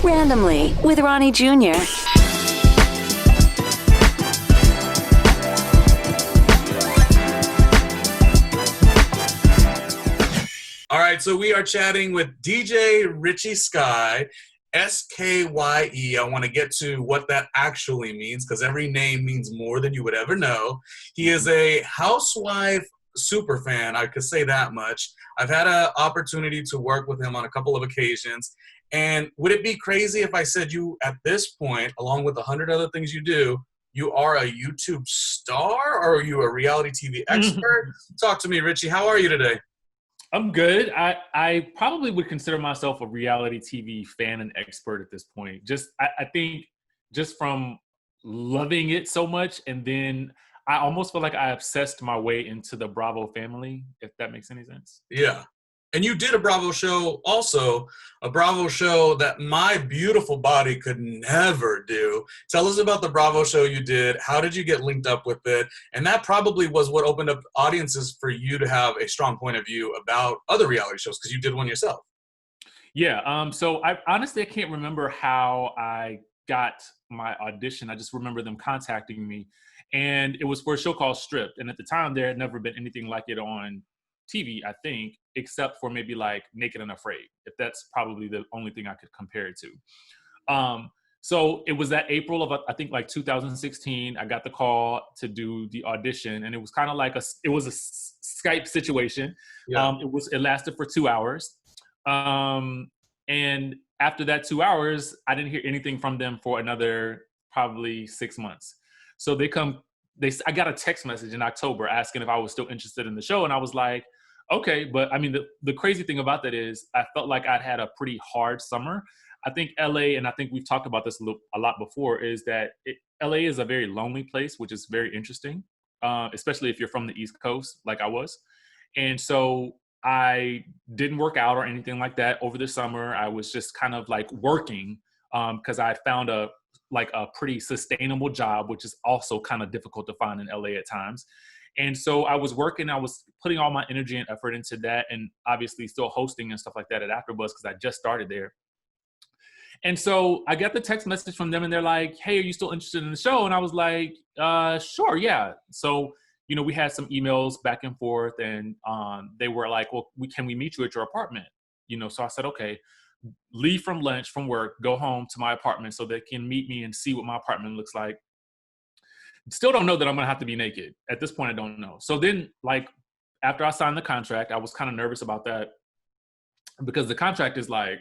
Randomly with Ronnie Jr. All right, so we are chatting with DJ Richie Skye, Skye. I want to get to what that actually means because every name means more than you would ever know. He is a housewife super fan, I could say that much. I've had an opportunity to work with him on a couple of occasions. And would it be crazy if I said you, at this point, along with 100 other things you do, you are a YouTube star or are you a reality TV expert? Talk to me, Richie. How are you today? I'm good. I probably would consider myself a reality TV fan and expert at this point. I think just from loving it so much, and then I almost feel like I obsessed my way into the Bravo family, if that makes any sense. Yeah. And you did a Bravo show also, a Bravo show that my beautiful body could never do. Tell us about the Bravo show you did. How did you get linked up with it? And that probably was what opened up audiences for you to have a strong point of view about other reality shows because you did one yourself. Yeah. So I honestly can't remember how I got my audition. I just remember them contacting me. And it was for a show called Stripped. And at the time, there had never been anything like it on TV, I think, except for maybe like Naked and Afraid, if that's probably the only thing I could compare it to. So it was that April of, I think, like 2016, I got the call to do the audition, and it was kind of like it was a Skype situation. Yeah. It lasted for 2 hours. And after that 2 hours, I didn't hear anything from them for another probably 6 months. So I got a text message in October asking if I was still interested in the show. And I was like, okay. But I mean, the crazy thing about that is I felt like I'd had a pretty hard summer. I think LA, and I think we've talked about this a lot before, is that LA is a very lonely place, which is very interesting, especially if you're from the East Coast, like I was. And so I didn't work out or anything like that over the summer. I was just kind of like working because I found a pretty sustainable job, which is also kind of difficult to find in LA at times. And so I was working, I was putting all my energy and effort into that, and obviously still hosting and stuff like that at AfterBuzz because I just started there. And so I got the text message from them and they're like, hey, are you still interested in the show? And I was like, sure, yeah. So, we had some emails back and forth, and they were like, well, can we meet you at your apartment? So I said, okay. Leave from lunch from work, go home to my apartment so they can meet me and see what my apartment looks like. Still don't know that I'm gonna have to be naked. At this point, I don't know. So then, like, after I signed the contract, I was kind of nervous about that because the contract is like,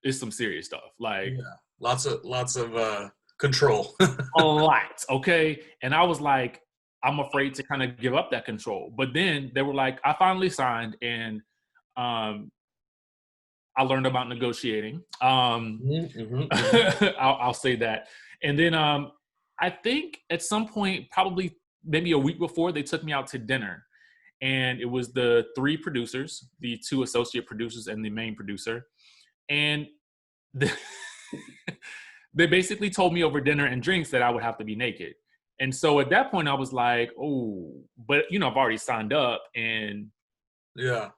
it's some serious stuff. Like, yeah, lots of control. A lot, okay? And I was like, I'm afraid to kind of give up that control. But then they were like, I finally signed, and I learned about negotiating. I'll say that. And then I think at some point, probably maybe a week before, they took me out to dinner. And it was the 3 producers, the 2 associate producers and the main producer. And they basically told me over dinner and drinks that I would have to be naked. And so at that point, I was like, oh, but, I've already signed up. And yeah.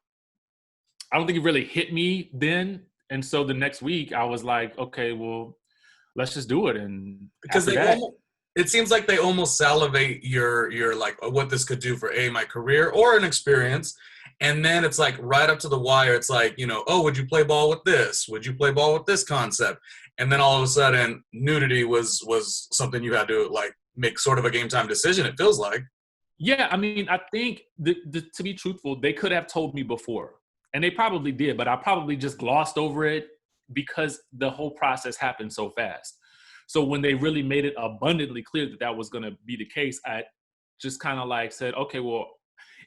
I don't think it really hit me then. And so the next week I was like, okay, well, let's just do it. And because it seems like they almost salivate your like what this could do for my career or an experience. And then it's like right up to the wire. It's like, oh, would you play ball with this? Would you play ball with this concept? And then all of a sudden nudity was something you had to like make sort of a game time decision. It feels like. Yeah. I mean, I think to be truthful, they could have told me before. And they probably did, but I probably just glossed over it because the whole process happened so fast. So when they really made it abundantly clear that that was going to be the case, I just kind of like said, okay, well,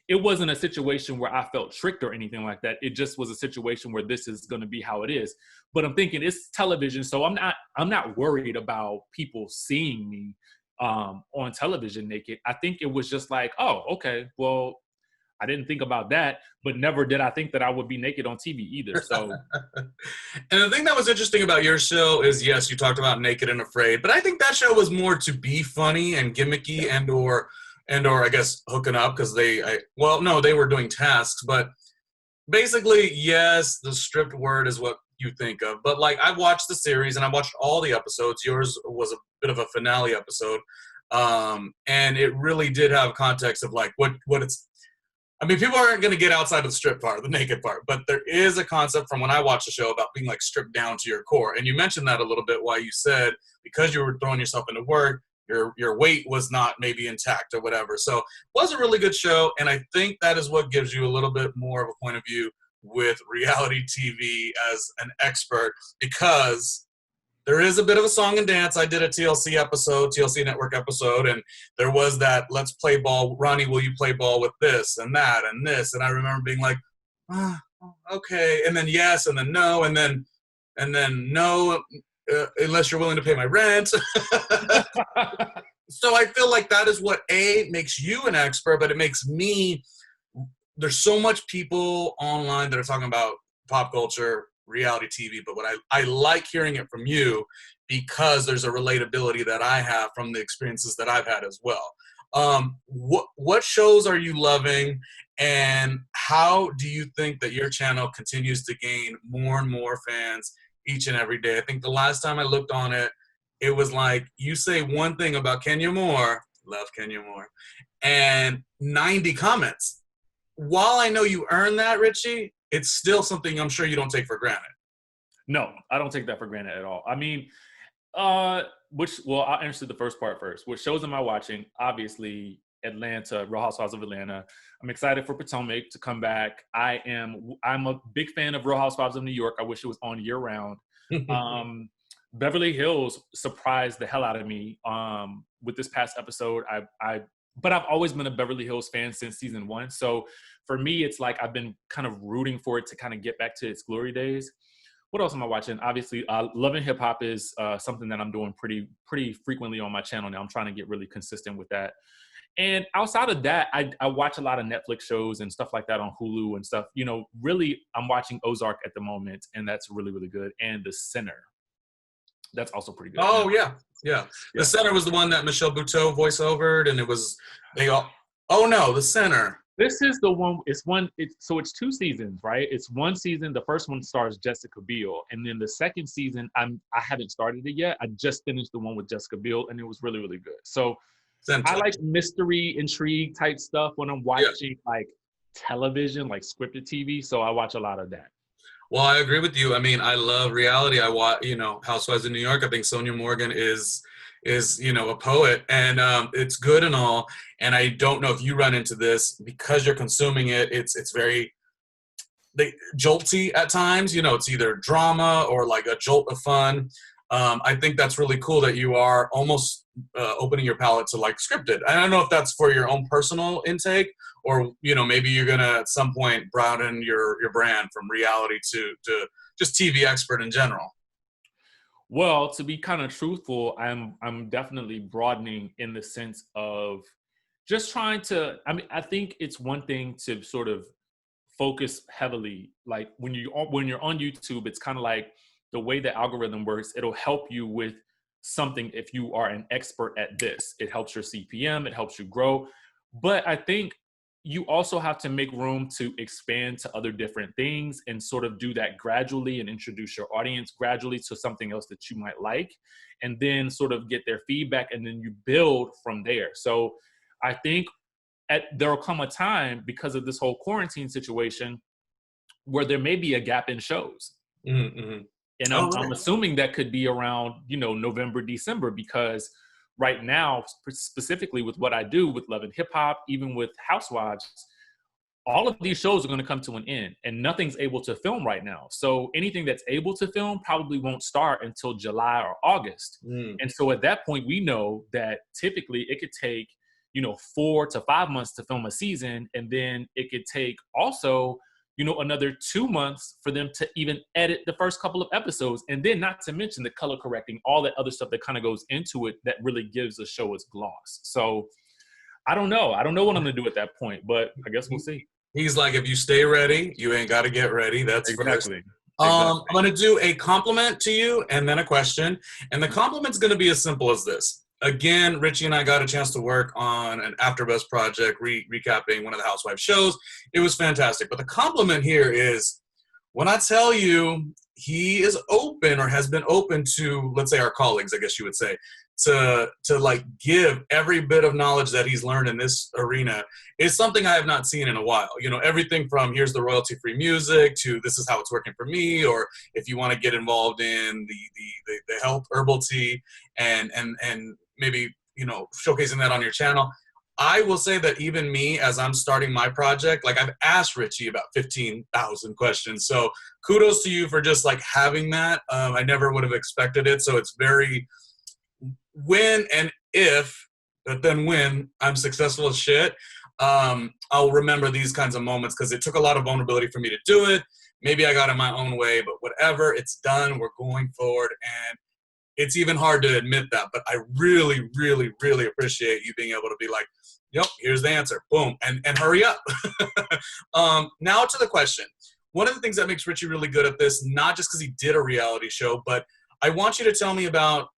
it wasn't a situation where I felt tricked or anything like that. It just was a situation where this is going to be how it is. But I'm thinking it's television, so I'm not worried about people seeing me on television naked. I think it was just like, oh, okay, well, I didn't think about that, but never did I think that I would be naked on TV either. So, and the thing that was interesting about your show is, yes, you talked about Naked and Afraid, but I think that show was more to be funny and gimmicky and or I guess hooking up because they were doing tasks, but basically, yes, the stripped word is what you think of. But like, I watched the series and I watched all the episodes. Yours was a bit of a finale episode. And it really did have context of like what it's, I mean, people aren't going to get outside of the strip part, the naked part, but there is a concept from when I watched the show about being like stripped down to your core. And you mentioned that a little bit while you said, because you were throwing yourself into work, your weight was not maybe intact or whatever. So it was a really good show. And I think that is what gives you a little bit more of a point of view with reality TV as an expert, because there is a bit of a song and dance. I did a TLC Network episode, and there was that, let's play ball. Ronnie, will you play ball with this and that and this? And I remember being like, okay. And then yes, and then no, and then no, unless you're willing to pay my rent. So I feel like that is what makes you an expert, but it makes me, there's so much people online that are talking about pop culture, reality TV, but what I like hearing it from you, because there's a relatability that I have from the experiences that I've had as well. What shows are you loving, and how do you think that your channel continues to gain more and more fans each and every day? I think the last time I looked on it, it was like, you say one thing about Kenya Moore, love Kenya Moore, and 90 comments. While I know you earned that, Richie, it's still something I'm sure you don't take for granted. No, I don't take that for granted at all. I mean, I'll answer the first part first. What shows am I watching? Obviously, Atlanta, Real Housewives of Atlanta. I'm excited for Potomac to come back. I'm a big fan of Real Housewives of New York. I wish it was on year round. Beverly Hills surprised the hell out of me with this past episode. But I've always been a Beverly Hills fan since season 1. So for me, it's like I've been kind of rooting for it to kind of get back to its glory days. What else am I watching? Obviously, Love and Hip Hop is something that I'm doing pretty frequently on my channel now. I'm trying to get really consistent with that. And outside of that, I watch a lot of Netflix shows and stuff like that on Hulu and stuff. You know, really, I'm watching Ozark at the moment, and that's really, really good. And The Sinner. That's also pretty good. Oh, yeah. The Center was the one that Michelle Buteau voiceovered, and it was, The Center. This is the one, it's 2 seasons, right? It's 1 season. The first one stars Jessica Biel. And then the second season, I haven't started it yet. I just finished the one with Jessica Biel, and it was really, really good. So I like mystery, intrigue type stuff when I'm watching like television, like scripted TV. So I watch a lot of that. Well, I agree with you. I mean, I love reality. I watch, Housewives of New York. I think Sonja Morgan is a poet, and it's good and all. And I don't know if you run into this because you're consuming it. It's very jolty at times. It's either drama or like a jolt of fun. I think that's really cool that you are almost opening your palette to like scripted. I don't know if that's for your own personal intake, or maybe you're gonna at some point broaden your brand from reality to just TV expert in general. Well, to be kind of truthful, I'm definitely broadening in the sense of just trying to. I mean, I think it's one thing to sort of focus heavily, like when you're on YouTube, it's kind of like the way the algorithm works. It'll help you with something if you are an expert at this. It helps your CPM, it helps you grow. But I think you also have to make room to expand to other different things and sort of do that gradually and introduce your audience gradually to something else that you might like, and then sort of get their feedback, and then you build from there. So I think there will come a time, because of this whole quarantine situation, where there may be a gap in shows. Mm-hmm. And I'm assuming that could be around, November, December, because right now, specifically with what I do with Love and Hip Hop, even with Housewives, all of these shows are going to come to an end, and nothing's able to film right now. So anything that's able to film probably won't start until July or August. And so at that point, we know that typically it could take, 4 to 5 months to film a season. And then it could take also, another 2 months for them to even edit the first couple of episodes. And then not to mention the color correcting, all that other stuff that kind of goes into it that really gives the show its gloss. So I don't know. I don't know what I'm going to do at that point, but I guess we'll see. He's like, if you stay ready, you ain't got to get ready. That's exactly. I'm going to do a compliment to you and then a question. And the compliment's going to be as simple as this. Again, Richie and I got a chance to work on an AfterBuzz project, recapping one of the Housewives shows. It was fantastic. But the compliment here is, when I tell you he is open or has been open to, let's say, our colleagues, I guess you would say, to like give every bit of knowledge that he's learned in this arena is something I have not seen in a while. You know, everything from here's the royalty-free music to this is how it's working for me, or if you want to get involved in the health herbal tea and maybe, you know, showcasing that on your channel. I will say that even me, as I'm starting my project, like I've asked Richie about 15,000 questions. So kudos to you for just like having that. I never would have expected it. So it's very when and if, but then when I'm successful as shit, I'll remember these kinds of moments because it took a lot of vulnerability for me to do it. Maybe I got in my own way, but whatever, it's done. We're going forward. And it's even hard to admit that, but I really, really, really appreciate you being able to be like, yep, here's the answer, boom, and hurry up. Now to the question. One of the things that makes Richie really good at this, not just because he did a reality show, but I want you to tell me about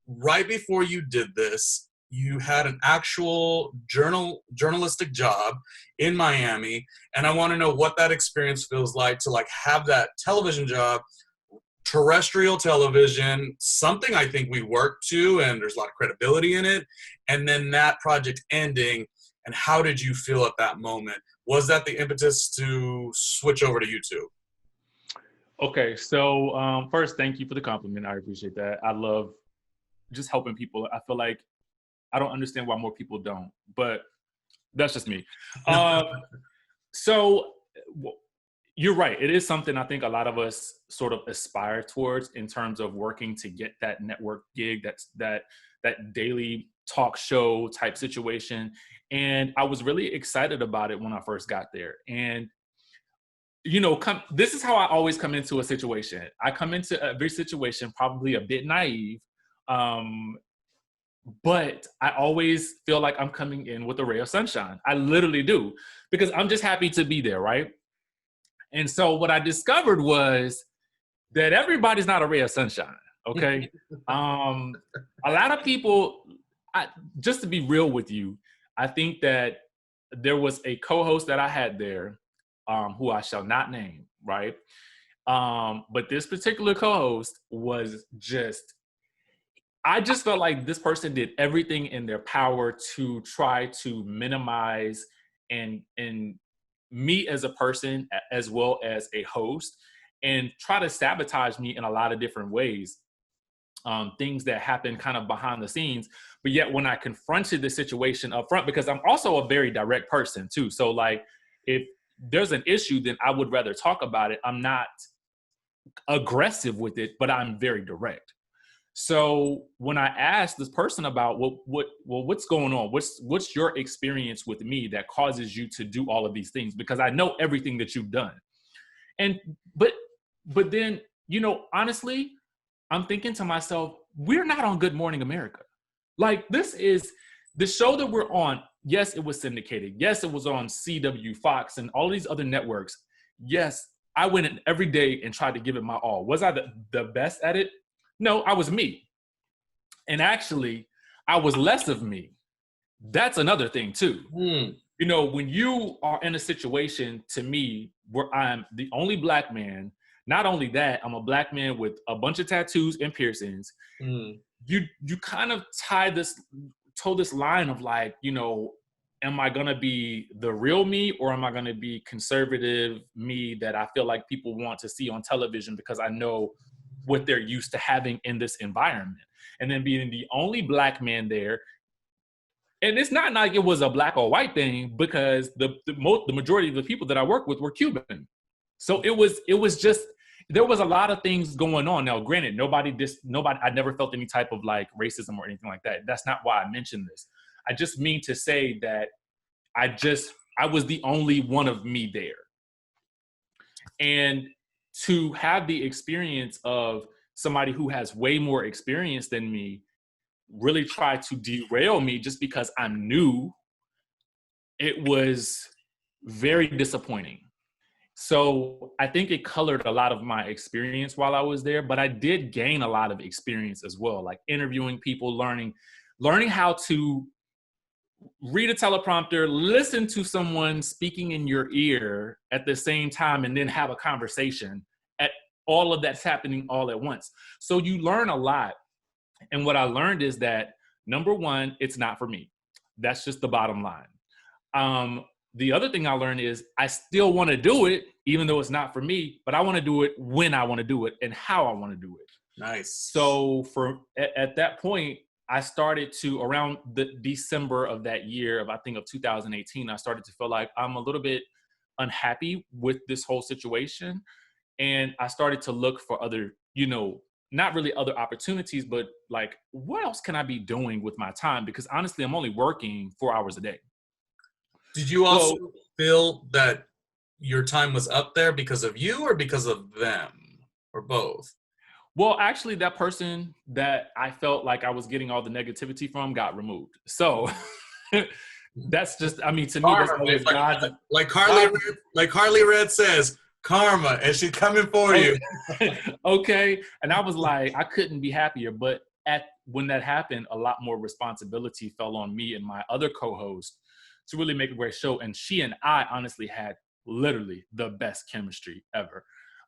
right before you did this, you had an actual journalistic job in Miami, and I want to know what that experience feels like to like have that television job, terrestrial television, something I think we work to and there's a lot of credibility in it, and then that project ending, and how did you feel at that moment? Was that the impetus to switch over to YouTube? Okay, so first, thank you for the compliment. I appreciate that. I love just helping people. I feel like I don't understand why more people don't, but that's just me. So you're right. It is something I think a lot of us sort of aspire towards in terms of working to get that network gig, that daily talk show type situation. And I was really excited about it when I first got there. And, you know, this is how I always come into a situation. I come into every situation probably a bit naive, but I always feel like I'm coming in with a ray of sunshine. I literally do, because I'm just happy to be there, right? And so what I discovered was that everybody's not a ray of sunshine, okay? A lot of people, just to be real with you, I think that there was a co-host that I had there who I shall not name, right? But this particular co-host was I just felt like this person did everything in their power to try to minimize and me as a person as well as a host, and try to sabotage me in a lot of different ways. Things that happen kind of behind the scenes. But yet when I confronted the situation up front, because I'm also a very direct person too. So like if there's an issue, then I would rather talk about it. I'm not aggressive with it, but I'm very direct. So when I asked this person about what's going on, what's your experience with me that causes you to do all of these things? Because I know everything that you've done. And but then, you know, honestly, I'm thinking to myself, we're not on Good Morning America. Like, this is the show that we're on. Yes, it was syndicated. Yes, it was on CW, Fox, and all these other networks. Yes, I went in every day and tried to give it my all. Was I the best at it? No, I was me. And actually, I was less of me. That's another thing too. You know, when you are in a situation, to me, where I'm the only Black man, not only that, I'm a Black man with a bunch of tattoos and piercings. You kind of toe this line of like, you know, am I gonna be the real me, or am I gonna be conservative me that I feel like people want to see on television because I know what they're used to having in this environment? And then being the only Black man there. And it's not like it was a black or white thing, because the majority of the people that I work with were Cuban. So it was just, there was a lot of things going on. Now, granted, I never felt any type of like racism or anything like that. That's not why I mentioned this. I just mean to say that I was the only one of me there. And to have the experience of somebody who has way more experience than me really try to derail me just because I'm new, it was very disappointing. So I think it colored a lot of my experience while I was there, but I did gain a lot of experience as well, like interviewing people, learning how to read a teleprompter, listen to someone speaking in your ear at the same time, and then have a conversation at all of that's happening all at once. So you learn a lot. And what I learned is that, number one, it's not for me. That's just the bottom line. The other thing I learned is I still want to do it, even though it's not for me, but I want to do it when I want to do it and how I want to do it. Nice. So at that point, I started to, around the December of that year, of 2018, I started to feel like I'm a little bit unhappy with this whole situation. And I started to look for other, not really other opportunities, but like, what else can I be doing with my time? Because honestly, I'm only working 4 hours a day. Did you also feel that your time was up there because of you or because of them, or both? Well, actually, that person that I felt like I was getting all the negativity from got removed. So that's just, to me, that's always God's. Like Carly Red says, karma, and she's coming for you. Okay. And I was like, I couldn't be happier. But when that happened, a lot more responsibility fell on me and my other co-host to really make a great show. And she and I honestly had literally the best chemistry ever.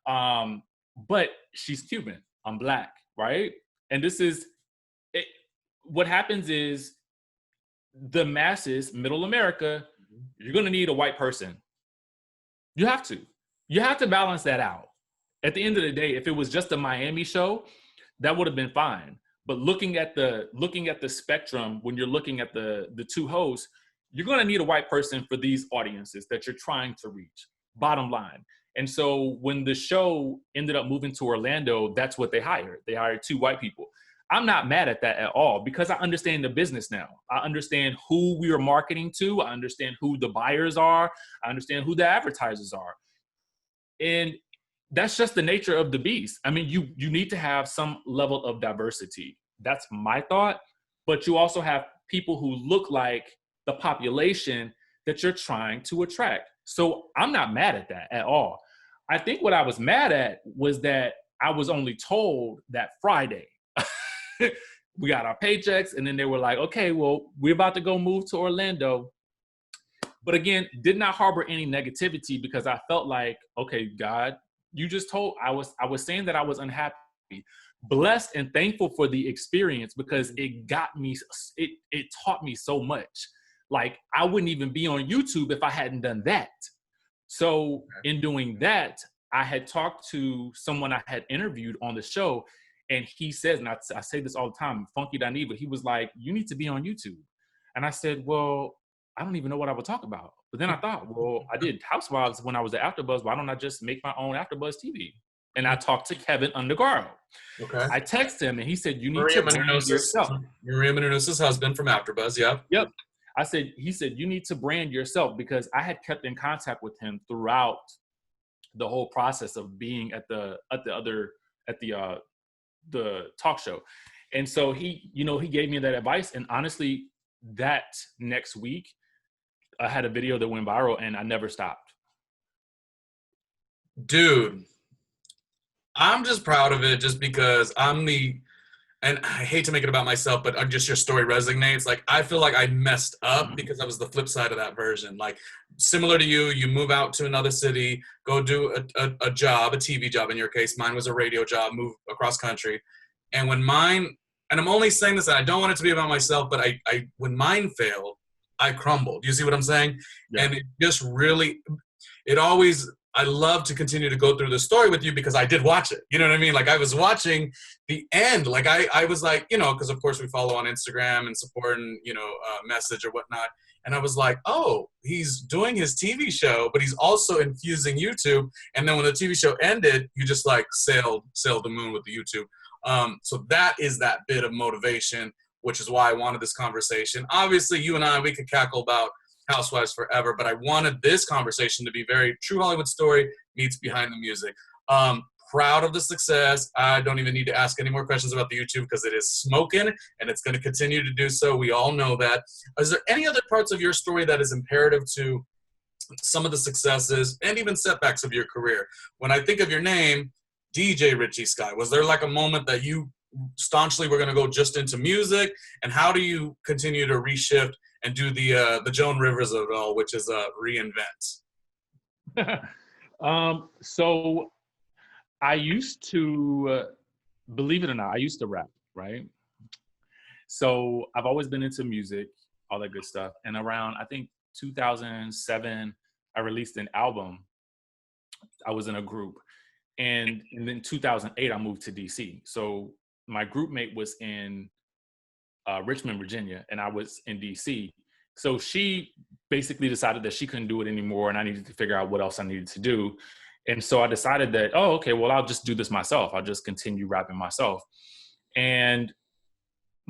But she's Cuban. I'm Black, right? And this is it. What happens is the masses, middle America, you're going to need a white person. You have to balance that out. At the end of the day, if it was just a Miami show, that would have been fine. But looking at the spectrum, when you're looking at the two hosts, you're going to need a white person for these audiences that you're trying to reach, bottom line. And so when the show ended up moving to Orlando, that's what they hired. They hired 2 white people. I'm not mad at that at all because I understand the business now. I understand who we are marketing to. I understand who the buyers are. I understand who the advertisers are. And that's just the nature of the beast. I mean, you need to have some level of diversity. That's my thought. But you also have people who look like the population that you're trying to attract. So I'm not mad at that at all. I think what I was mad at was that I was only told that Friday we got our paychecks, and then they were like, okay, well, we're about to go move to Orlando. But again, did not harbor any negativity because I felt like, okay, God, you just told, I was saying that I was unhappy, blessed and thankful for the experience because it got me, it taught me so much. Like I wouldn't even be on YouTube if I hadn't done that. So in doing that, I had talked to someone I had interviewed on the show, and he says, and I say this all the time, Funky Dineva, he was like, you need to be on YouTube. And I said, well, I don't even know what I would talk about. But then I thought, well, I did Housewives when I was at AfterBuzz. Why don't I just make my own AfterBuzz TV? And I talked to Kevin Undergaro. Okay. I texted him, and he said, you need to brand yourself. Maria Menounos' husband from AfterBuzz, yeah. Yep. He said, you need to brand yourself, because I had kept in contact with him throughout the whole process of being at the talk show. And so he gave me that advice. And honestly, that next week I had a video that went viral and I never stopped. Dude, I'm just proud of it just because and I hate to make it about myself, but just your story resonates. Like, I feel like I messed up because I was the flip side of that version. Like, similar to you move out to another city, go do a job, a TV job in your case. Mine was a radio job, move across country. And when mine, and I'm only saying this, and I don't want it to be about myself, but when mine failed, I crumbled. You see what I'm saying? Yeah. And it just really, I love to continue to go through the story with you because I did watch it. You know what I mean? Like, I was watching the end. Like, I was like, because of course we follow on Instagram and support and, message or whatnot. And I was like, oh, he's doing his TV show, but he's also infusing YouTube. And then when the TV show ended, you just like sailed the moon with the YouTube. So that is that bit of motivation, which is why I wanted this conversation. Obviously, you and I, we could cackle about Housewives forever, but I wanted this conversation to be very true Hollywood story meets behind the music. Proud of the success. I don't even need to ask any more questions about the YouTube because it is smoking and it's going to continue to do so. We all know that. Is there any other parts of your story that is imperative to some of the successes and even setbacks of your career? When I think of your name, DJ Richie Skye, was there like a moment that you staunchly were going to go just into music? And how do you continue to reshift and do the Joan Rivers of it all, which is reinvent? So I used to, believe it or not, I used to rap, right? So I've always been into music, all that good stuff. And around, I think 2007, I released an album. I was in a group. And then 2008, I moved to DC. So my group mate was in Richmond, Virginia, and I was in DC. So she basically decided that she couldn't do it anymore, and I needed to figure out what else I needed to do. And so I decided that, oh, okay, well, I'll just do this myself. I'll just continue rapping myself. And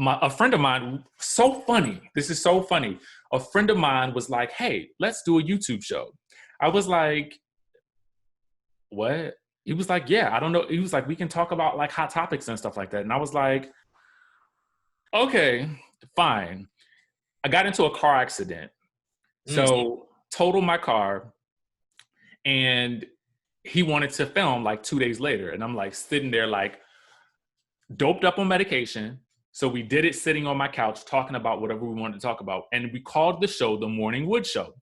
a friend of mine, so funny. This is so funny. A friend of mine was like, hey, let's do a YouTube show. I was like, what? He was like, yeah, I don't know. He was like, we can talk about like hot topics and stuff like that. And I was like, okay, fine. I got into a car accident. So totaled my car, and he wanted to film like 2 days later. And I'm like sitting there like doped up on medication. So we did it sitting on my couch talking about whatever we wanted to talk about. And we called the show The Morning Wood Show.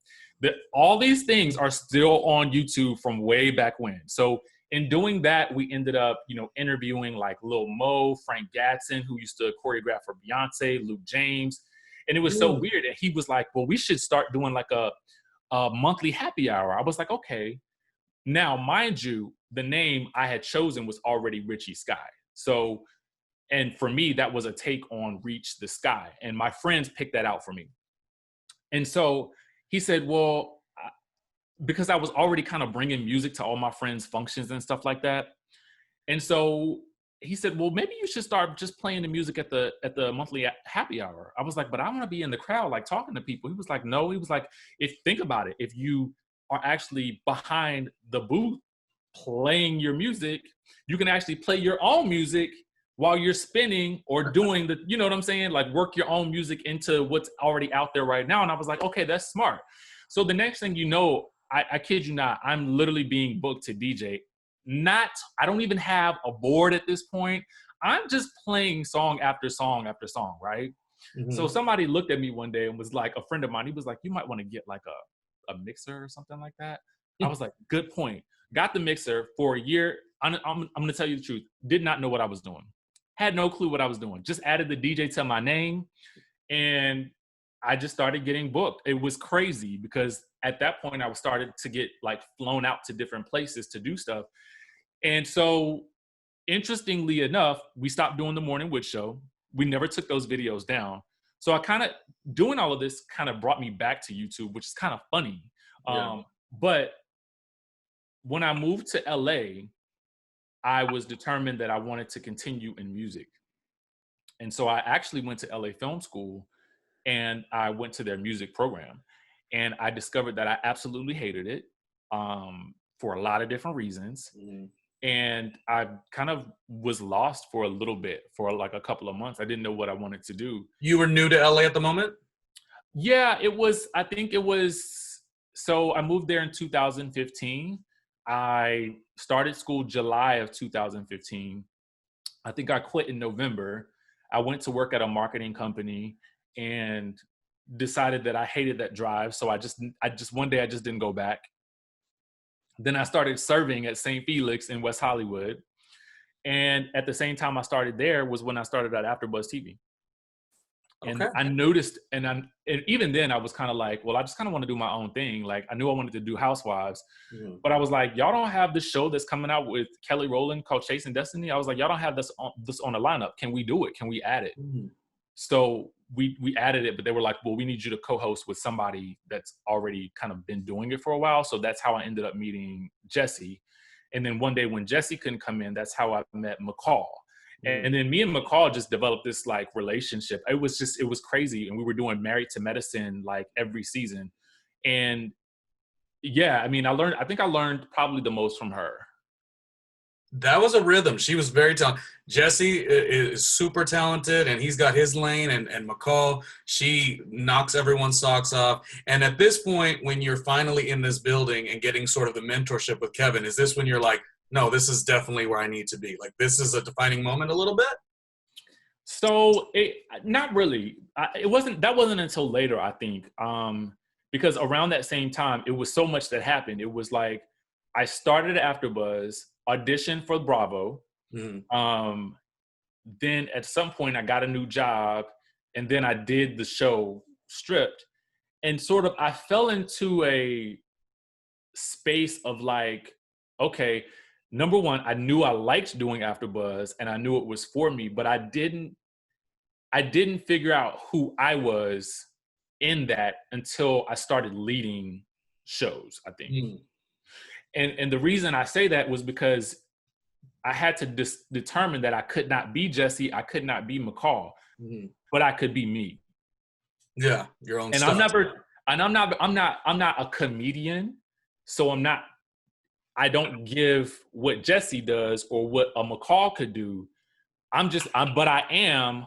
All these things are still on YouTube from way back when. So in doing that, we ended up, interviewing like Lil Mo, Frank Gatson, who used to choreograph for Beyonce, Luke James. And it was so weird. And he was like, well, we should start doing like a monthly happy hour. I was like, okay. Now, mind you, the name I had chosen was already Richie Skye. So, and for me, that was a take on Reach the Sky. And my friends picked that out for me. And so he said, well, because I was already kind of bringing music to all my friends' functions and stuff like that. And so he said, well, maybe you should start just playing the music at the monthly happy hour. I was like, but I want to be in the crowd, like talking to people. He was like, no. He was like, think about it. If you are actually behind the booth playing your music, you can actually play your own music while you're spinning or doing the, you know what I'm saying? Like work your own music into what's already out there right now. And I was like, okay, that's smart. So the next thing you know, I kid you not, I'm literally being booked to DJ. I don't even have a board at this point. I'm just playing song after song after song, right? Mm-hmm. So somebody looked at me one day and was like, a friend of mine, he was like, you might want to get like a mixer or something like that. I was like, good point. Got the mixer for a year. I'm going to tell you the truth. Did not know what I was doing. Had no clue what I was doing. Just added the DJ to my name, and I just started getting booked. It was crazy because at that point I started to get like flown out to different places to do stuff. And so interestingly enough, we stopped doing the Morning Wood Show. We never took those videos down. So I kind of doing all of this kind of brought me back to YouTube, which is kind of funny. Yeah. But when I moved to LA, I was determined that I wanted to continue in music. And so I actually went to LA Film School, and I went to their music program, and I discovered that I absolutely hated it for a lot of different reasons. Mm-hmm. And I kind of was lost for a little bit, for like a couple of months. I didn't know what I wanted to do. You were new to LA at the moment? Yeah, so I moved there in 2015. I started school July of 2015. I think I quit in November. I went to work at a marketing company and decided that I hated that drive. So I just one day I just didn't go back. Then I started serving at St. Felix in West Hollywood. And at the same time I started there was when I started at AfterBuzz TV. And okay. I noticed, and even then I was kind of like, well, I just kind of want to do my own thing. Like I knew I wanted to do Housewives, but I was like, y'all don't have this show that's coming out with Kelly Rowland called Chasing Destiny. I was like, y'all don't have this on the lineup. Can we do it? Can we add it? Mm-hmm. So we added it, but they were like, well, we need you to co-host with somebody that's already kind of been doing it for a while. So that's how I ended up meeting Jesse. And then one day when Jesse couldn't come in, that's how I met McCall. And then me and McCall just developed this like relationship. It was crazy. And we were doing Married to Medicine like every season. And yeah, I mean, I think I learned probably the most from her. That was a rhythm. She was very talented. Jesse is super talented, and he's got his lane. And McCall, she knocks everyone's socks off. And at this point, when you're finally in this building and getting sort of the mentorship with Kevin, is this when you're like, no, this is definitely where I need to be? Like, this is a defining moment a little bit? So not really. That wasn't until later, I think, because around that same time, it was so much that happened. It was like I started at AfterBuzz, auditioned for Bravo. Mm-hmm. Then at some point, I got a new job, and then I did the show Stripped, and sort of I fell into a space of like, okay, number one, I knew I liked doing AfterBuzz, and I knew it was for me, but I didn't figure out who I was in that until I started leading shows, I think. Mm-hmm. And the reason I say that was because I had to determine that I could not be Jesse, I could not be McCall, Mm-hmm. but I could be me. Yeah, your own And stuff. I'm not a comedian, so I don't give what Jesse does or what a McCall could do. But I am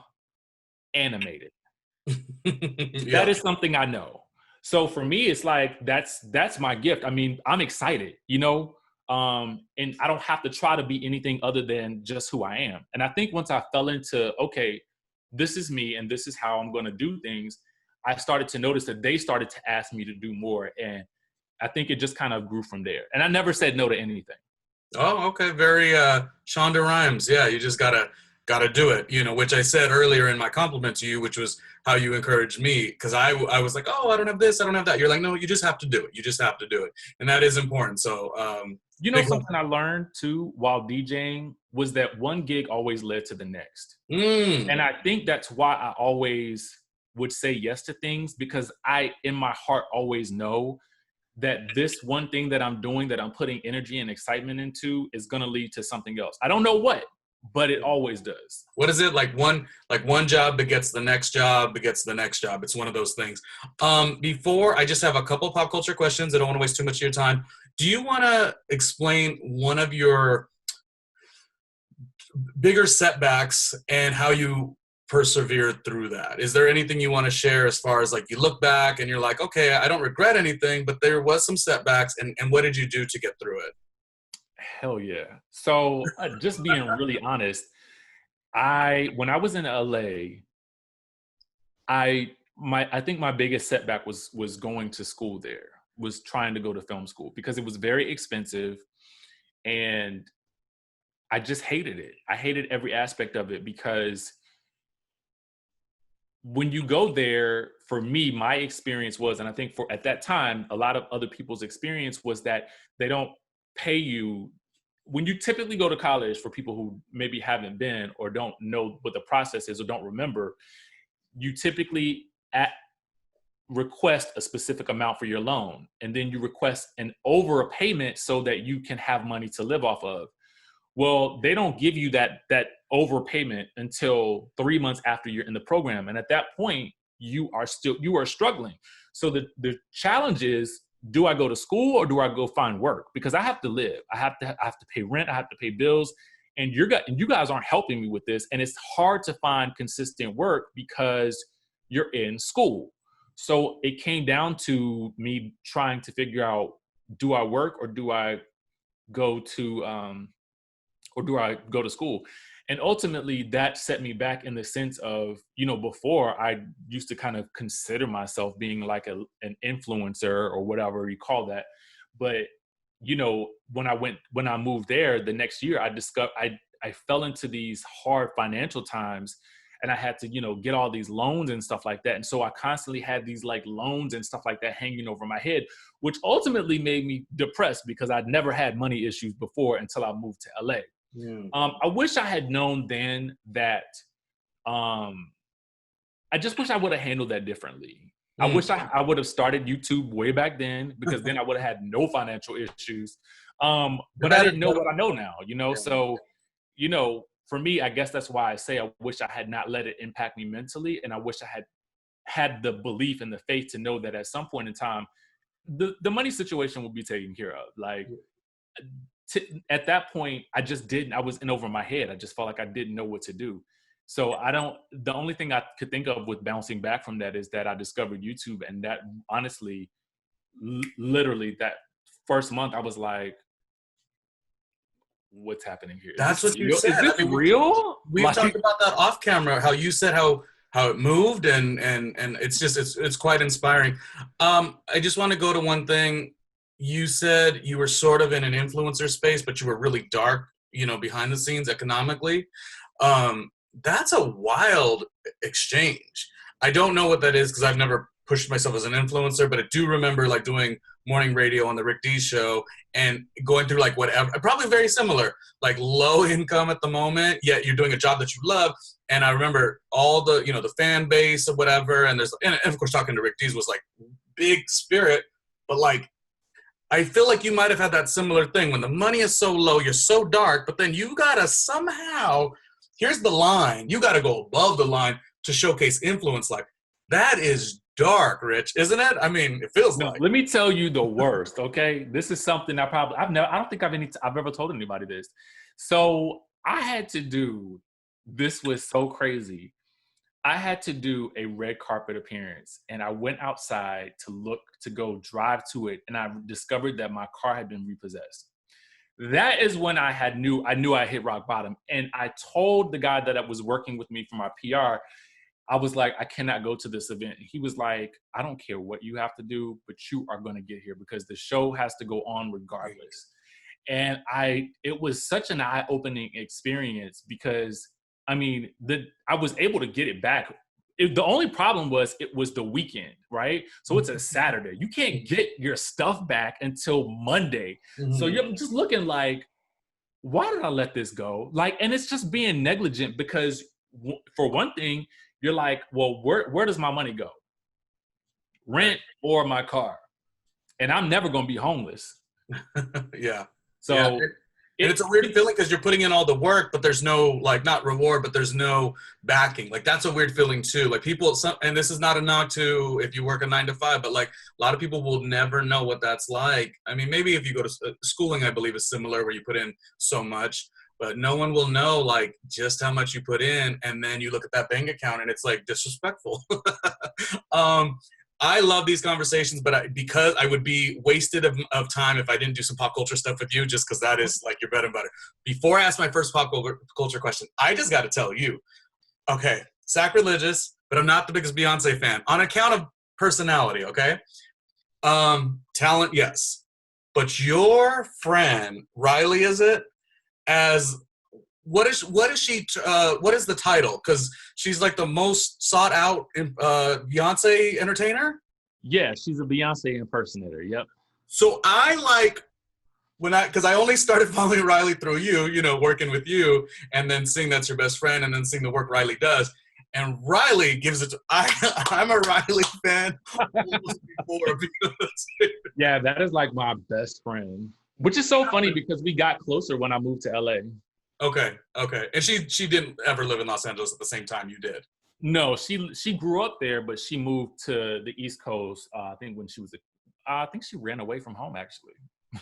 animated. Yeah. That is something I know. So for me, it's like that's my gift. I mean, I'm excited, and I don't have to try to be anything other than just who I am. And I think once I fell into, okay, this is me and this is how I'm going to do things, I started to notice that they started to ask me to do more. And I think it just kind of grew from there. And I never said no to anything. Oh, okay. Very Shonda Rhimes. Yeah, you just gotta do it. Which I said earlier in my compliment to you, which was how you encouraged me, because I was like, oh, I don't have this, I don't have that. You're like, no, you just have to do it. You just have to do it, and that is important. So, Something I learned too while DJing was that one gig always led to the next. Mm. And I think that's why I always would say yes to things, because I, in my heart, always know that this one thing that I'm doing, that I'm putting energy and excitement into, is going to lead to something else. I don't know what, but it always does. What is it? Like one job begets the next job, begets the next job. It's one of those things. Before, I just have a couple pop culture questions. I don't want to waste too much of your time. Do you want to explain one of your bigger setbacks and how you persevered through that? Is there anything you want to share as far as like you look back and you're like, okay, I don't regret anything, but there was some setbacks, and what did you do to get through it? Hell yeah. So just being really honest, when I was in LA, I think my biggest setback was going to school there, was trying to go to film school, because it was very expensive and I just hated it. I hated every aspect of it, because when you go there, for me, my experience was, and I think at that time, a lot of other people's experience was, that they don't pay you. When you typically go to college, for people who maybe haven't been or don't know what the process is or don't remember, you typically request a specific amount for your loan, and then you request an overpayment so that you can have money to live off of. Well, they don't give you that overpayment until 3 months after you're in the program. And at that point, you are struggling. So the challenge is, do I go to school or do I go find work? Because I have to live. I have to pay rent. I have to pay bills. And you guys aren't helping me with this. And it's hard to find consistent work because you're in school. So it came down to me trying to figure out, do I work or do I go to school? And ultimately that set me back, in the sense of, before, I used to kind of consider myself being like an influencer or whatever you call that. But, when I moved there the next year, I fell into these hard financial times, and I had to, get all these loans and stuff like that. And so I constantly had these like loans and stuff like that hanging over my head, which ultimately made me depressed, because I'd never had money issues before until I moved to LA. Mm. I wish I had known then that, I just wish I would have handled that differently. I wish I would have started YouTube way back then, because then I would have had no financial issues. But I didn't know what I know now, Yeah. So, for me, I guess that's why I say I wish I had not let it impact me mentally. And I wish I had the belief and the faith to know that at some point in time, the money situation will be taken care of. Like, at that point, I was in over my head. I just felt like I didn't know what to do. So the only thing I could think of with bouncing back from that is that I discovered YouTube. And that, honestly, literally that first month, I was like, what's happening here? That's what you said. Is this real? We've talked about that off camera, how you said how it moved, and it's just it's quite inspiring. I just want to go to one thing. You said you were sort of in an influencer space, but you were really dark, behind the scenes economically. That's a wild exchange. I don't know what that is because I've never pushed myself as an influencer, but I do remember like doing morning radio on the Rick D show and going through like whatever, probably very similar, like low income at the moment, yet you're doing a job that you love. And I remember all the, the fan base or whatever. And of course, talking to Rick D's was like big spirit, but like, I feel like you might've had that similar thing when the money is so low, you're so dark, but then you gotta somehow, here's the line, you gotta go above the line to showcase influence. Like that is dark, Rich, isn't it? I mean, it feels like. Let me tell you the worst, okay? This is something I don't think I've ever told anybody this. So I had to do, this was so crazy. I had to do a red carpet appearance, and I went outside to go drive to it, and I discovered that my car had been repossessed. That is when I knew I hit rock bottom. And I told the guy that was working with me for my PR, I was like, I cannot go to this event. He was like, I don't care what you have to do, but you are going to get here because the show has to go on regardless. And it was such an eye-opening experience because, I mean, I was able to get it back. The only problem was it was the weekend, right? So it's a Saturday. You can't get your stuff back until Monday. Mm-hmm. So you're just looking like, why did I let this go? Like, and it's just being negligent because for one thing, you're like, well, where does my money go? Rent or my car? And I'm never going to be homeless. Yeah. So yeah. And it's a weird feeling because you're putting in all the work, but there's no, like, not reward, but there's no backing. Like, that's a weird feeling too. Like people, and this is not a knock to if you work a 9 to 5, but like a lot of people will never know what that's like. I mean, maybe if you go to schooling, I believe is similar where you put in so much, but no one will know like just how much you put in. And then you look at that bank account and it's like disrespectful. I love these conversations, but because I would be wasted of time if I didn't do some pop culture stuff with you, just because that is like your bread and butter. Before I ask my first pop culture question, I just got to tell you, okay, sacrilegious, but I'm not the biggest Beyonce fan on account of personality, okay? Talent, yes. But your friend, Riley, is it? What is the title? Because she's like the most sought out Beyonce entertainer. Yeah, she's a Beyonce impersonator. Yep. So because I only started following Riley through you, working with you, and then seeing that's your best friend, and then seeing the work Riley does. And Riley gives it. I'm a Riley fan. Yeah, that is like my best friend, which is so funny because we got closer when I moved to LA. Okay. And she didn't ever live in Los Angeles at the same time you did? No, she grew up there, but she moved to the East Coast, I think when she was, I think she ran away from home, actually.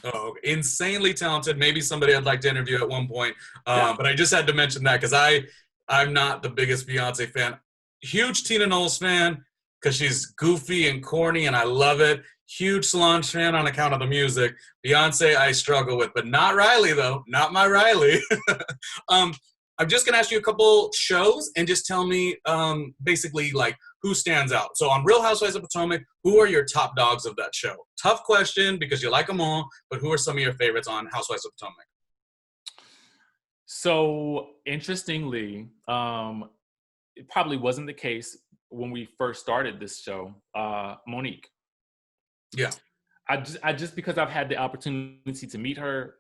Oh, insanely talented. Maybe somebody I'd like to interview at one point. Yeah. But I just had to mention that because I'm not the biggest Beyonce fan. Huge Tina Knowles fan because she's goofy and corny and I love it. Huge Solange fan on account of the music. Beyonce, I struggle with, but not Riley though. Not my Riley. I'm just gonna ask you a couple shows and just tell me basically like who stands out. So on Real Housewives of Potomac, who are your top dogs of that show? Tough question because you like them all, but who are some of your favorites on Housewives of Potomac? So interestingly, it probably wasn't the case when we first started this show, Monique. Yeah. I just because I've had the opportunity to meet her,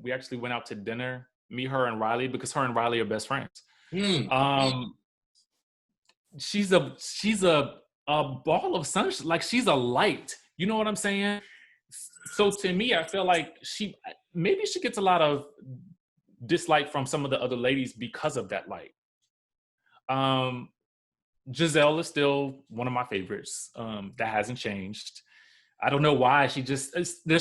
we actually went out to dinner, meet her and Riley because her and Riley are best friends. She's a ball of sunshine, like she's a light. You know what I'm saying? So to me, I feel like maybe she gets a lot of dislike from some of the other ladies because of that light. Giselle is still one of my favorites. That hasn't changed. I don't know why. There's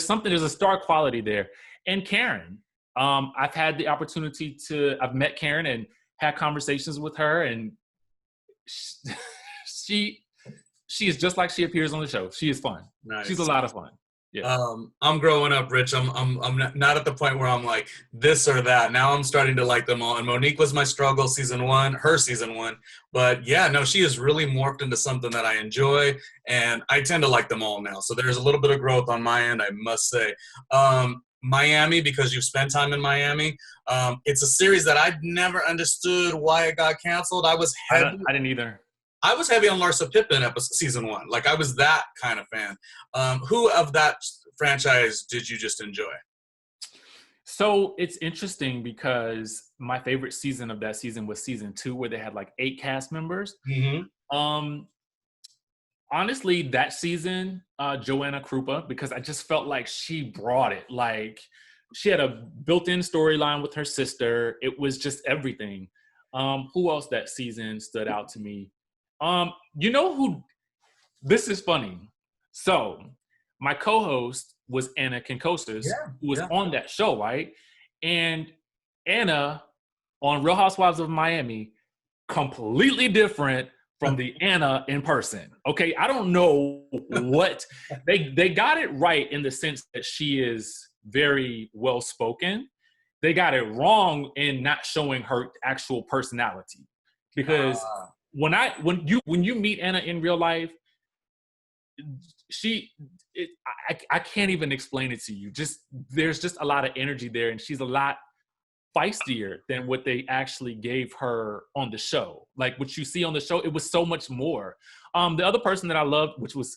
a star quality there. And Karen, I've had the opportunity I've met Karen and had conversations with her, and she is just like she appears on the show. She is fun. Nice. She's a lot of fun. Yeah. I'm growing up, Rich. I'm not at the point where I'm like this or that. Now I'm starting to like them all. And Monique was my struggle her season one. But yeah, no, she has really morphed into something that I enjoy, and I tend to like them all now. So there's a little bit of growth on my end, I must say. Miami, because you've spent time in Miami. It's a series that I'd never understood why it got canceled. I didn't either. I was heavy on Larsa Pippen season one. Like, I was that kind of fan. Who of that franchise did you just enjoy? So it's interesting because my favorite season of that season was season 2, where they had like 8 cast members. Mm-hmm. Honestly, that season, Joanna Krupa, because I just felt like she brought it. Like, she had a built-in storyline with her sister. It was just everything. Who else that season stood out to me? You know who? This is funny. So, my co-host was Anna Kinkosis, who was on that show, right? And Anna on Real Housewives of Miami, completely different from the Anna in person. Okay, I don't know what they got it right in the sense that she is very well spoken. They got it wrong in not showing her actual personality, because when you meet Anna in real life, I can't even explain it to you. There's just a lot of energy there, and she's a lot feistier than what they actually gave her on the show. Like, what you see on the show, it was so much more. The other person that I loved,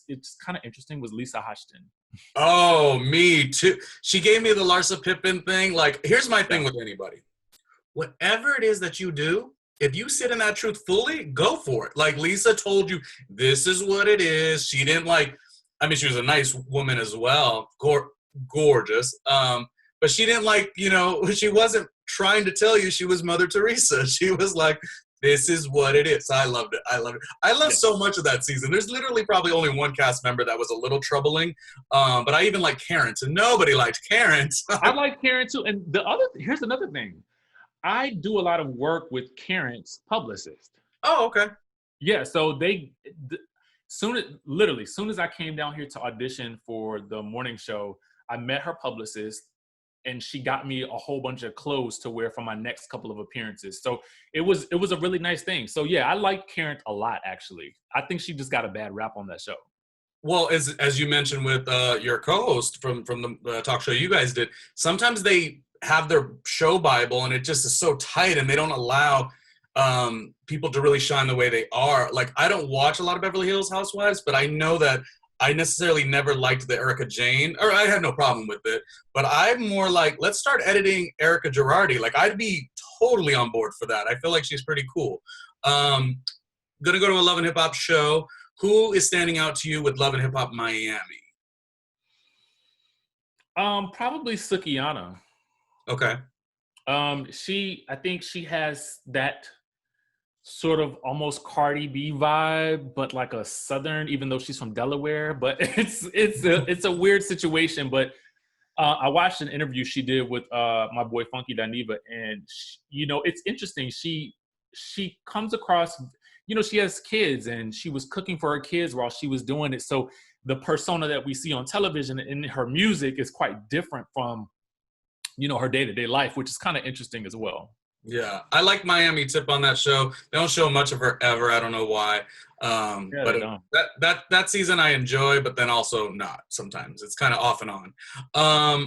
it's kind of interesting, was Lisa Hodgson. Oh, me too. She gave me the Larsa Pippen thing. Like, here's my thing with anybody. Whatever it is that you do, if you sit in that truth fully, go for it. Like, Lisa told you, this is what it is. She didn't she was a nice woman as well. Gorgeous. But she didn't she wasn't trying to tell you she was Mother Teresa. She was like, this is what it is. I loved it. I loved so much of that season. There's literally probably only one cast member that was a little troubling. But I even liked Karen, and nobody liked Karen. I like Karen too. And here's another thing. I do a lot of work with Karen's publicist. Oh, okay. Yeah, so soon as I came down here to audition for the morning show, I met her publicist, and she got me a whole bunch of clothes to wear for my next couple of appearances. So it was a really nice thing. So yeah, I like Karen a lot, actually. I think she just got a bad rap on that show. Well, as you mentioned with your co-host from the talk show you guys did, sometimes they have their show Bible and it just is so tight, and they don't allow people to really shine the way they are. Like, I don't watch a lot of Beverly Hills Housewives, but I know that I necessarily never liked the Erica Jane, or I had no problem with it, but I'm more like, let's start editing Erica Girardi. Like, I'd be totally on board for that. I feel like she's pretty cool. Gonna go to a Love and Hip Hop show. Who is standing out to you with Love and Hip Hop Miami? Probably Sukiyana. Okay. I think she has that sort of almost Cardi B vibe, but like a Southern, even though she's from Delaware. But it's a weird situation. But I watched an interview she did with my boy Funky Dineva, and it's interesting. She comes across, she has kids, and she was cooking for her kids while she was doing it. So the persona that we see on television in her music is quite different from, her day-to-day life, which is kind of interesting as well. Yeah, I like Miami Tip on that show. They don't show much of her ever. I don't know why. But that season I enjoy, but then also not sometimes. It's kind of off and on.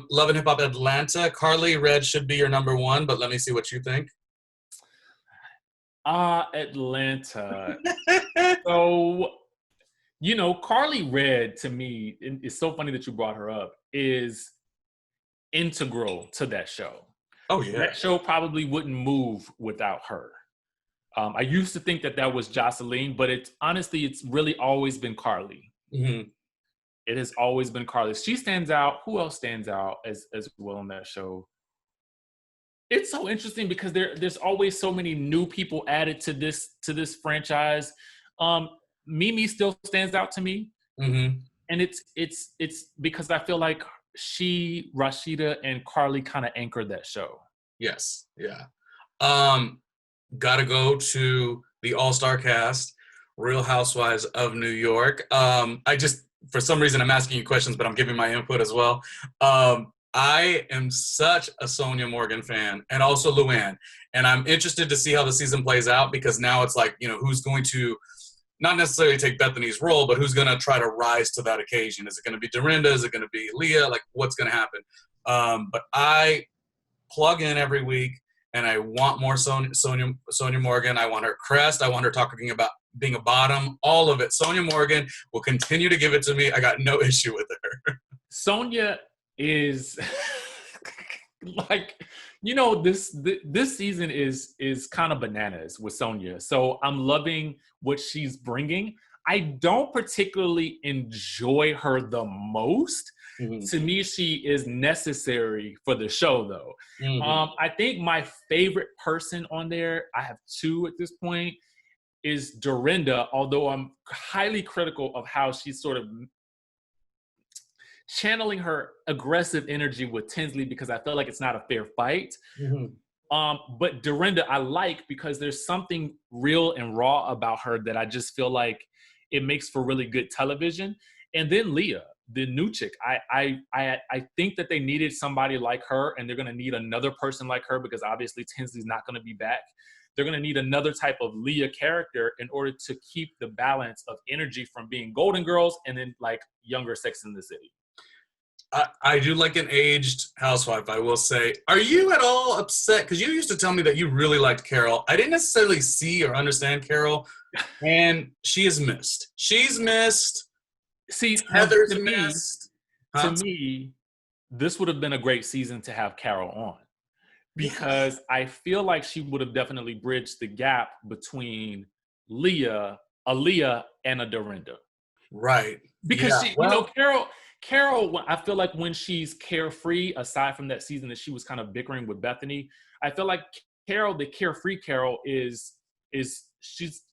Love and Hip Hop Atlanta. Carly Red should be your number one, but let me see what you think. Atlanta. So, Carly Red, to me, it's so funny that you brought her up, is integral to that show. Oh, yeah. That show probably wouldn't move without her. I used to think that was Jocelyn, but it's really always been Carly. Mm-hmm. It has always been Carly. She stands out. Who else stands out as well on that show? It's so interesting because there's always so many new people added to this franchise. Mimi still stands out to me. Mm-hmm. And it's because I feel like she, Rashida, and Carly kind of anchored that show. Yes. Yeah. Gotta go to the all-star cast, Real Housewives of New York. for some reason I'm asking you questions, but I'm giving my input as well. I am such a Sonja Morgan fan, and also Luann. And I'm interested to see how the season plays out, because now it's like, who's going to not necessarily take Bethany's role, but who's going to try to rise to that occasion? Is it going to be Dorinda? Is it going to be Leah? Like, what's going to happen? But I plug in every week, and I want more Sonja Morgan. I want her crest. I want her talking about being a bottom, all of it. Sonja Morgan will continue to give it to me. I got no issue with her. Sonja is like, this season is kind of bananas with Sonja. So I'm loving what she's bringing. I don't particularly enjoy her the most. Mm-hmm. To me, she is necessary for the show, though. Mm-hmm. I think my favorite person on there, I have two at this point, is Dorinda, although I'm highly critical of how she's sort of channeling her aggressive energy with Tinsley, because I feel like it's not a fair fight. Mm-hmm. But Dorinda I like because there's something real and raw about her that I just feel like it makes for really good television. And then Leah, the new chick, I think that they needed somebody like her, and they're going to need another person like her, because obviously Tinsley's not going to be back. They're going to need another type of Leah character in order to keep the balance of energy from being Golden Girls and then like younger Sex in the City. I do like an aged housewife, I will say. Are you at all upset? Because you used to tell me that you really liked Carole. I didn't necessarily see or understand Carole, and she is missed. She's missed. See, Heather's missed. To me, this would have been a great season to have Carole on, because I feel like she would have definitely bridged the gap between Leah, and a Dorinda. Right. Because Carole, I feel like when she's carefree, aside from that season that she was kind of bickering with Bethany, I feel like Carole, the carefree Carole, is she's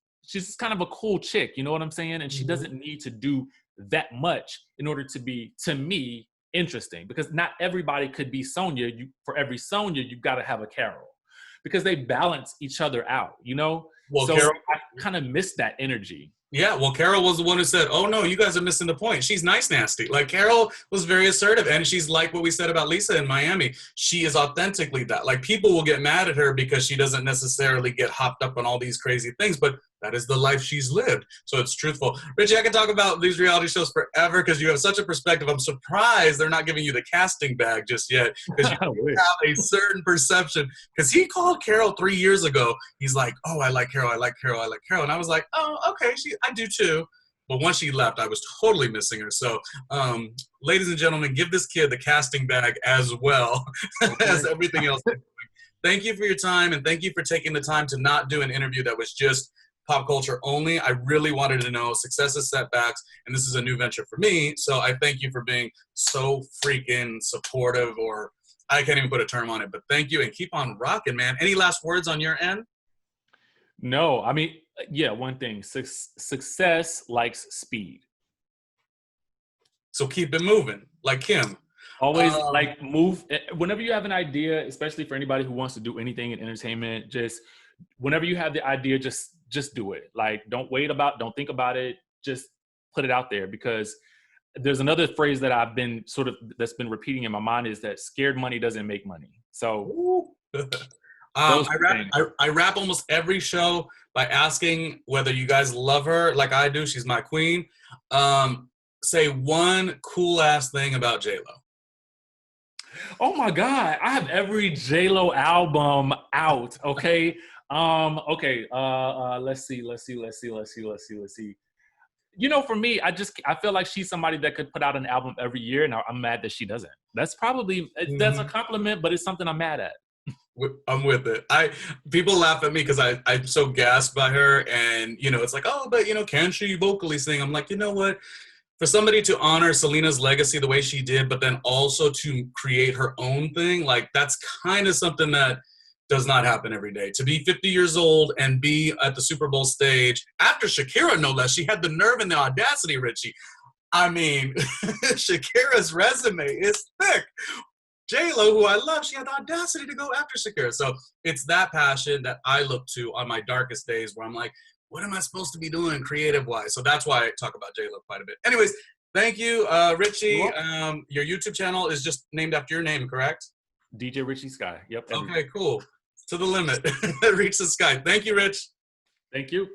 kind of a cool chick, you know what I'm saying? And she doesn't need to do that much in order to be, to me, interesting. Because not everybody could be Sonja. For every Sonja, you've got to have a Carole, because they balance each other out, Well, so Carole, I kind of miss that energy. Yeah, well, Carole was the one who said, oh, no, you guys are missing the point. She's nice nasty. Like, Carole was very assertive, and she's like what we said about Lisa in Miami. She is authentically that. Like, people will get mad at her because she doesn't necessarily get hopped up on all these crazy things, but that is the life she's lived. So it's truthful. Richie, I can talk about these reality shows forever because you have such a perspective. I'm surprised they're not giving you the casting bag just yet, because you have a certain perception. Because he called Carole 3 years ago. He's like, oh, I like Carole, I like Carole, I like Carole. And I was like, oh, okay, I do too. But once she left, I was totally missing her. So, ladies and gentlemen, give this kid the casting bag as well as everything else. Thank you for your time, and thank you for taking the time to not do an interview that was just pop culture only. I really wanted to know successes, setbacks, and this is a new venture for me. So I thank you for being so freaking supportive, or I can't even put a term on it, but thank you, and keep on rocking, man. Any last words on your end? No, I mean, yeah, one thing, success likes speed. So keep it moving, like Kim. Always move. Whenever you have an idea, especially for anybody who wants to do anything in entertainment, just whenever you have the idea, just do it. Like, don't think about it. Just put it out there, because there's another phrase that that's been repeating in my mind, is that scared money doesn't make money. So I wrap almost every show by asking whether you guys love her like I do. She's my queen. Say one cool ass thing about J-Lo. Oh my God, I have every J-Lo album out. Okay. Let's see. For me, I feel like she's somebody that could put out an album every year, and I'm mad that she doesn't. That's probably, that's a compliment, but it's something I'm mad at. I'm with it. People laugh at me because I'm so gassed by her, and it's like, oh, but can she vocally sing? I'm like, you know what? For somebody to honor Selena's legacy the way she did, but then also to create her own thing, like, that's kind of something that does not happen every day. To be 50 years old and be at the Super Bowl stage after Shakira, no less. She had the nerve and the audacity, Richie. I mean, Shakira's resume is thick. J-Lo, who I love, she had the audacity to go after Shakira. So it's that passion that I look to on my darkest days, where I'm like, what am I supposed to be doing creative-wise? So that's why I talk about J-Lo quite a bit. Anyways, Thank you, Richie. Your YouTube channel is just named after your name, correct? DJ Richie Skye. Yep. Okay, cool. To the limit. Reach the sky. Thank you, Rich. Thank you.